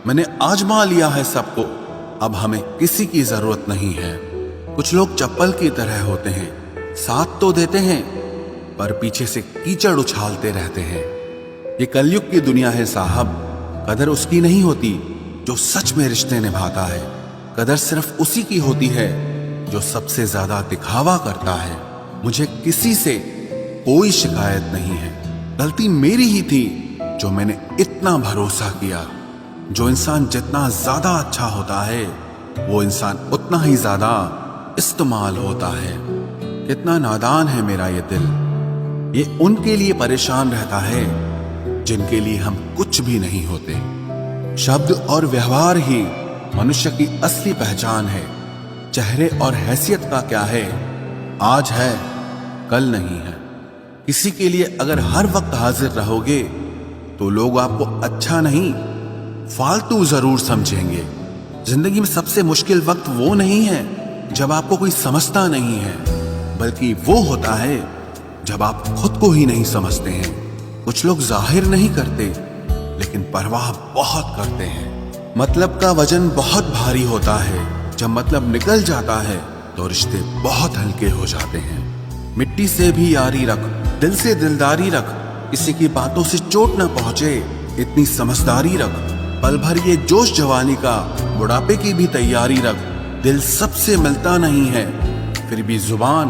मैंने आजमा लिया है सबको, अब हमें किसी की जरूरत नहीं है। कुछ लोग चप्पल की तरह होते हैं, साथ तो देते हैं पर पीछे से कीचड़ उछालते रहते हैं। ये कलयुग की दुनिया है साहब, कदर उसकी नहीं होती जो सच में रिश्ते निभाता है। कदर सिर्फ उसी की होती है जो सबसे ज्यादा दिखावा करता है। मुझे किसी से कोई शिकायत नहीं है, गलती मेरी ही थी जो मैंने इतना भरोसा किया। जो इंसान जितना ज्यादा अच्छा होता है वो इंसान उतना ही ज्यादा इस्तेमाल होता है। कितना नादान है मेरा ये दिल, ये उनके लिए परेशान रहता है जिनके लिए हम कुछ भी नहीं होते। शब्द और व्यवहार ही मनुष्य की असली पहचान है। चेहरे और हैसियत का क्या है, आज है कल नहीं है। किसी के लिए अगर हर वक्त हाजिर रहोगे तो लोग आपको अच्छा नहीं फालतू जरूर समझेंगे। जिंदगी में सबसे मुश्किल वक्त वो नहीं है जब आपको कोई समझता नहीं है, बल्कि वो होता है जब आप खुद को ही नहीं समझते हैं। कुछ लोग जाहिर नहीं करते लेकिन परवाह बहुत करते हैं। मतलब का वजन बहुत भारी होता है, जब मतलब निकल जाता है तो रिश्ते बहुत हल्के हो जाते हैं। मिट्टी से भी यारी रख, दिल से दिलदारी रख, किसी की बातों से चोट न पहुंचे इतनी समझदारी रख। पल भर ये जोश जवानी का, बुढ़ापे की भी तैयारी रख। दिल सबसे मिलता नहीं है फिर भी जुबान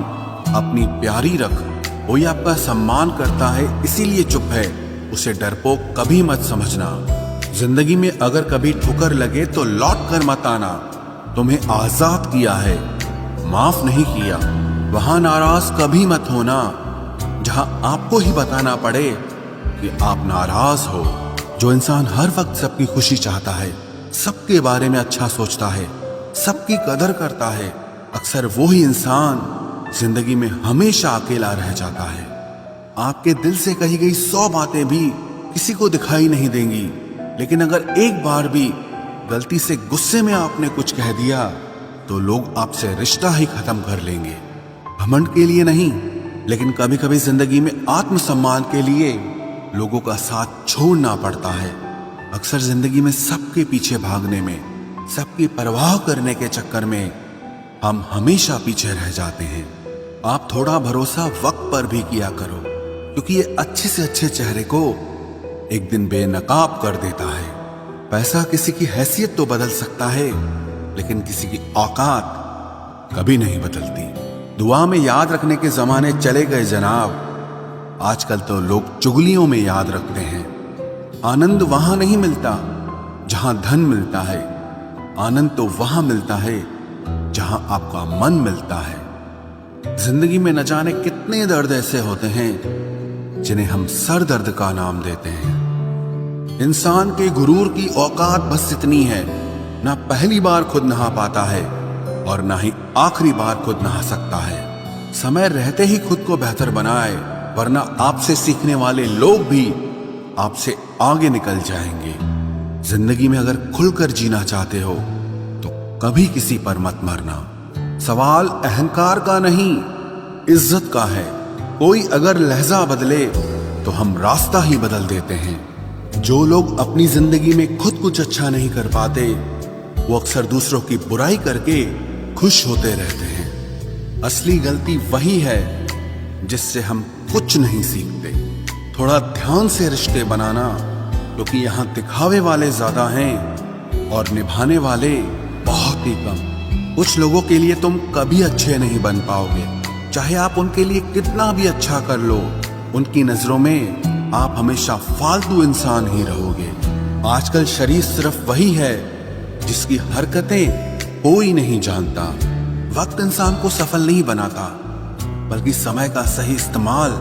अपनी प्यारी रख। कोई आपका सम्मान करता है इसीलिए चुप है, उसे डरपोक कभी मत समझना। जिंदगी में अगर कभी ठुकर लगे तो लौट कर मत आना। तुम्हें आजाद किया है, माफ नहीं किया। वहां नाराज कभी मत होना जहां आपको ही बताना पड़े कि आप नाराज हो। जो इंसान हर वक्त सबकी खुशी चाहता है, सबके बारे में अच्छा सोचता है, सबकी कदर करता है, अक्सर वो ही इंसान जिंदगी में हमेशा अकेला रह जाता है। आपके दिल से कही गई 100 बातें भी किसी को दिखाई नहीं देंगी, लेकिन अगर एक बार भी गलती से गुस्से में आपने कुछ कह दिया तो लोग आपसे रिश्ता ही खत्म कर लेंगे। घमंड के लिए नहीं, लेकिन कभी कभी जिंदगी में आत्मसम्मान के लिए लोगों का साथ छोड़ना पड़ता है। अक्सर जिंदगी में सबके पीछे भागने में, सबकी परवाह करने के चक्कर में हम हमेशा पीछे रह जाते हैं। आप थोड़ा भरोसा वक्त पर भी किया करो, क्योंकि ये अच्छे से अच्छे चेहरे को एक दिन बेनकाब कर देता है। पैसा किसी की हैसियत तो बदल सकता है, लेकिन किसी की औकात कभी नहीं बदलती। दुआ में याद रखने के जमाने चले गए जनाब, आजकल तो लोग चुगलियों में याद रखते हैं। आनंद वहां नहीं मिलता जहां धन मिलता है, आनंद तो वहां मिलता है जहां आपका मन मिलता है। जिंदगी में न जाने कितने दर्द ऐसे होते हैं जिन्हें हम सर दर्द का नाम देते हैं। इंसान के गुरूर की औकात बस इतनी है, ना पहली बार खुद नहा पाता है और ना ही आखिरी बार खुद नहा सकता है। समय रहते ही खुद को बेहतर बनाए, वरना आपसे सीखने वाले लोग भी आपसे आगे निकल जाएंगे। जिंदगी में अगर खुलकर जीना चाहते हो तो कभी किसी पर मत मरना। सवाल अहंकार का नहीं, इज्जत का है। कोई अगर लहजा बदले तो हम रास्ता ही बदल देते हैं। जो लोग अपनी जिंदगी में खुद कुछ अच्छा नहीं कर पाते, वो अक्सर दूसरों की बुराई करके खुश होते रहते हैं। असली गलती वही है जिससे हम कुछ नहीं सीखते। थोड़ा ध्यान से रिश्ते बनाना, क्योंकि यहाँ दिखावे वाले ज्यादा हैं और निभाने वाले बहुत ही कम। कुछ लोगों के लिए तुम कभी अच्छे नहीं बन पाओगे, चाहे आप उनके लिए कितना भी अच्छा कर लो। उनकी नजरों में आप हमेशा फालतू इंसान ही रहोगे। आजकल शरीफ सिर्फ वही है जिसकी हरकतें कोई नहीं जानता। वक्त इंसान को सफल नहीं बनाता, बल्कि समय का सही इस्तेमाल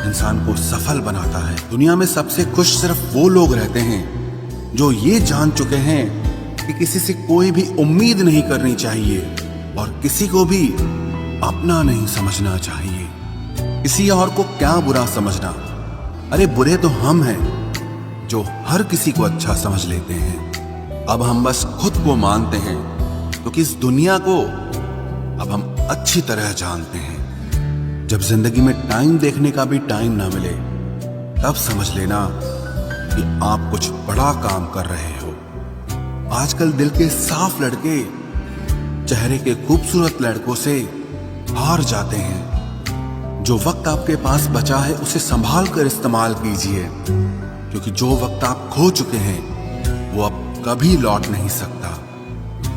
इंसान को सफल बनाता है। दुनिया में सबसे खुश सिर्फ वो लोग रहते हैं जो ये जान चुके हैं कि किसी से कोई भी उम्मीद नहीं करनी चाहिए और किसी को भी अपना नहीं समझना चाहिए। किसी और को क्या बुरा समझना, अरे बुरे तो हम हैं जो हर किसी को अच्छा समझ लेते हैं। अब हम बस खुद को मानते हैं, क्योंकि इस दुनिया को अब हम अच्छी तरह जानते हैं। जब जिंदगी में टाइम देखने का भी टाइम ना मिले, तब समझ लेना कि आप कुछ बड़ा काम कर रहे हो। आजकल दिल के साफ लड़के चेहरे के खूबसूरत लड़कों से हार जाते हैं। जो वक्त आपके पास बचा है उसे संभाल कर इस्तेमाल कीजिए, क्योंकि जो वक्त आप खो चुके हैं वो अब कभी लौट नहीं सकता।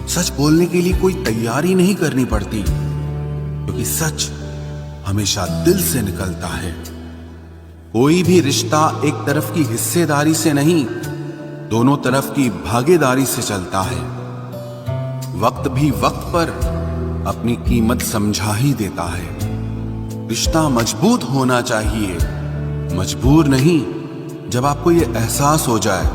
सच बोलने के लिए कोई तैयारी नहीं करनी पड़ती, क्योंकि सच हमेशा दिल से निकलता है। कोई भी रिश्ता एक तरफ की हिस्सेदारी से नहीं, दोनों तरफ की भागीदारी से चलता है। वक्त भी वक्त पर अपनी कीमत समझा ही देता है। रिश्ता मजबूत होना चाहिए, मजबूर नहीं। जब आपको यह एहसास हो जाए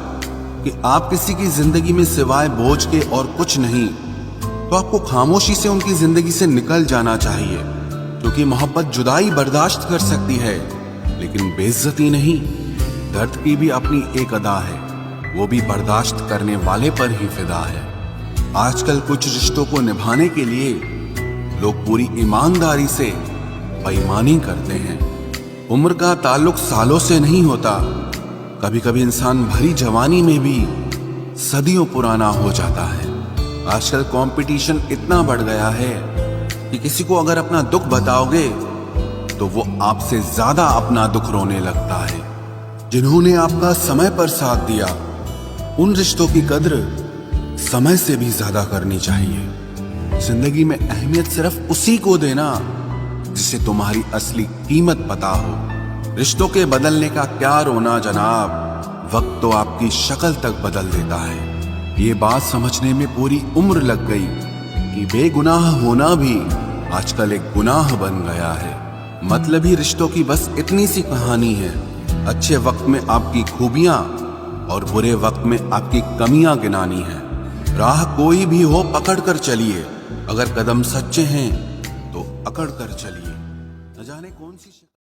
कि आप किसी की जिंदगी में सिवाय बोझ के और कुछ नहीं, तो आपको खामोशी से उनकी जिंदगी से निकल जाना चाहिए, क्योंकि मोहब्बत जुदाई बर्दाश्त कर सकती है लेकिन बेइज्जती नहीं। दर्द की भी अपनी एक अदा है, वो भी बर्दाश्त करने वाले पर ही फिदा है। आजकल कुछ रिश्तों को निभाने के लिए लोग पूरी ईमानदारी से बेईमानी करते हैं। उम्र का ताल्लुक सालों से नहीं होता, कभी कभी इंसान भरी जवानी में भी सदियों पुराना हो जाता है। आजकल कंपटीशन इतना बढ़ गया है कि किसी को अगर अपना दुख बताओगे तो वो आपसे ज्यादा अपना दुख रोने लगता है। जिन्होंने आपका समय पर साथ दिया, उन रिश्तों की कद्र समय से भी ज्यादा करनी चाहिए। जिंदगी में अहमियत सिर्फ उसी को देना जिसे तुम्हारी असली कीमत पता हो। रिश्तों के बदलने का क्या रोना जनाब, वक्त तो आपकी शक्ल तक बदल देता है। ये बात समझने में पूरी उम्र लग गई कि बेगुनाह होना भी आजकल एक गुनाह बन गया है। मतलबी रिश्तों की बस इतनी सी कहानी है। अच्छे वक्त में आपकी खूबियां और बुरे वक्त में आपकी कमियां गिनानी है। राह कोई भी हो पकड़ कर चलिए, अगर कदम सच्चे हैं तो अकड़ कर चलिए। न जाने कौन सी